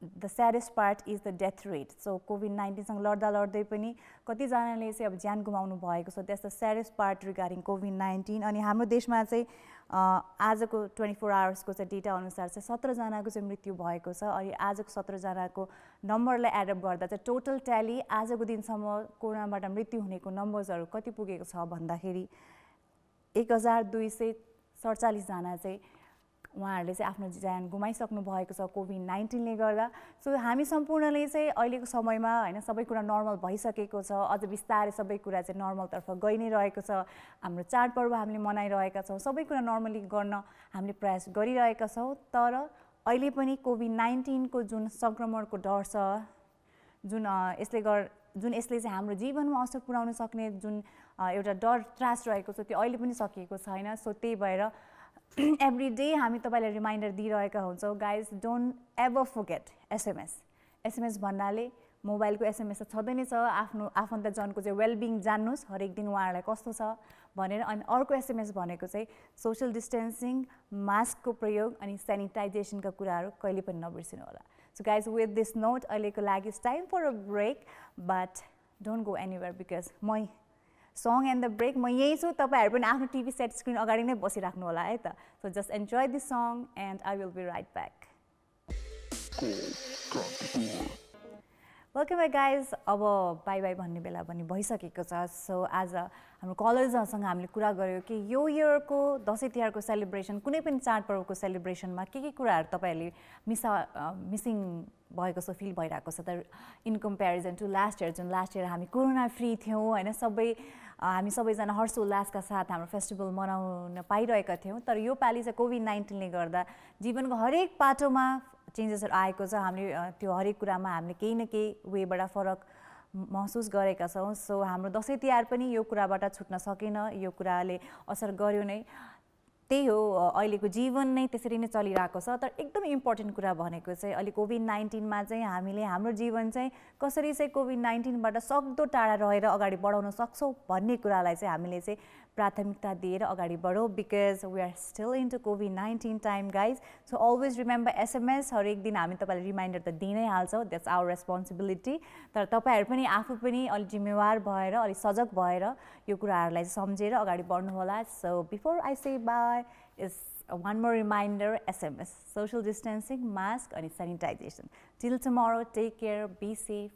the saddest part is the death rate. So कोभिड-19सँग लड्दै पनि कतिजनाले चाहिँ अब ज्यान गुमाउनु भएको छ। That's the saddest part regarding कोभिड-19। अनि हाम्रो देशमा चाहिँ आजको 24 आवर्सको चाहिँ डेटा अनुसार चाहिँ 17 जनाको चाहिँ मृत्यु भएको छ। अनि आजको 17 जनाको नम्बरलाई एडअप गर्दा चाहिँ टोटल ट्याली आजको दिनसम्म कोरोनाबाट मृत्यु हुनेको नम्बर्सहरू कति पुगेको छ भन्दाखेरि 1247 जना चाहिँ उहाँहरूले चाहिँ आफ्नो ज्यान गुमाइसक्नु भएको छ कोभिड-19ले गर्दा। सो हामी सम्पूर्णले चाहिँ अहिलेको समयमा होइन सबै कुरा नर्मल भइसकेको छ, अझ बिस्तारै सबै कुरा चाहिँ नर्मलतर्फ गइ नै रहेको छ। हाम्रो चाडपर्व हामीले मनाइरहेका छौँ, सबै कुरा नर्मली गर्न हामीले प्रयास गरिरहेका छौँ। तर अहिले पनि कोभिड-19को जुन सङ्क्रमणको डर छ, जुन यसले चाहिँ हाम्रो जीवनमा असर पुर्याउन सक्ने जुन एउटा डर त्रास रहेको छ त्यो अहिले पनि सकिएको छैन। सो त्यही भएर एभ्री डे हामी तपाईँलाई रिमाइन्डर दिइरहेका हुन्छौँ, guys don't ever forget SMS भन्नाले मोबाइलको एसएमएस त छँदै नै छ, आफ्नो आफन्तजनको चाहिँ वेलबिङ जान्नुहोस् हरेक दिन उहाँहरूलाई कस्तो छ भनेर। अनि अर्को एसएमएस भनेको चाहिँ सोसियल डिस्टेन्सिङ, मास्कको प्रयोग अनि सेनिटाइजेसनका कुराहरू कहिले पनि नबिर्सिनु होला। So guys with this note अहिलेको लागि it's time for a break, but don't go anywhere because song and the break म यहीँ छु, तपाईँहरू पनि आफ्नो टिभी सेट स्क्रिन अगाडि नै बसिराख्नु होला है त। So just enjoy this song and I will be right back. Welcome back guys. अब बाई बाई भन्ने बेला पनि भइसकेको छ। सो आज हाम्रो कलर्ससँग हामीले कुरा गऱ्यौँ कि यो इयरको दसैँ तिहारको सेलिब्रेसन, कुनै पनि चाडपर्वको सेलिब्रेसनमा के कुराहरू तपाईँहरूले मिसिङ भएको छ, फिल भइरहेको छ त in comparison to last year. जुन लास्ट इयर हामी कोरोना फ्री थियौँ होइन, हामी सबैजना हर्षोल्लासका साथ हाम्रो फेस्टिभल मनाउन पाइरहेका थियौँ। तर यो पालि चाहिँ कोभिड-19ले गर्दा जीवनको हरेक पाटोमा चेन्जेसहरू आएको छ। हामीले त्यो हरेक कुरामा हामीले केही न केही वेबाट फरक महसुस गरेका छौँ। सो हाम्रो दसैँ तिहार पनि यो कुराबाट छुट्न सकेन, यो कुराले असर गर्यो नै। त्यही हो, अहिलेको जीवन नै त्यसरी नै चलिरहेको छ। तर एकदम इम्पोर्टेन्ट कुरा भनेको चाहिँ अहिले कोभिड-19मा चाहिँ हामीले हाम्रो जीवन चाहिँ कसरी चाहिँ कोभिड-19बाट सक्दो टाढा रहेर अगाडि बढाउन सक्छौँ भन्ने कुरालाई चाहिँ हामीले चाहिँ प्राथमिकता दिएर अगाडि बढौँ, because we are still into कोभिड-19 time guys. So always remember SMS हरेक दिन हामी तपाईँलाई रिमाइन्डर त दिइ नै हाल्छौँ, द्याट्स आवर रेस्पोन्सिबिलिटी। तर तपाईँहरू पनि आफू पनि अलिक जिम्मेवार भएर अलिक सजग भएर यो कुराहरूलाई सम्झेर अगाडि बढ्नु होला। So before I say by is one more reminder, SMS, social distancing, mask and sanitization. Till tomorrow, take care, be safe.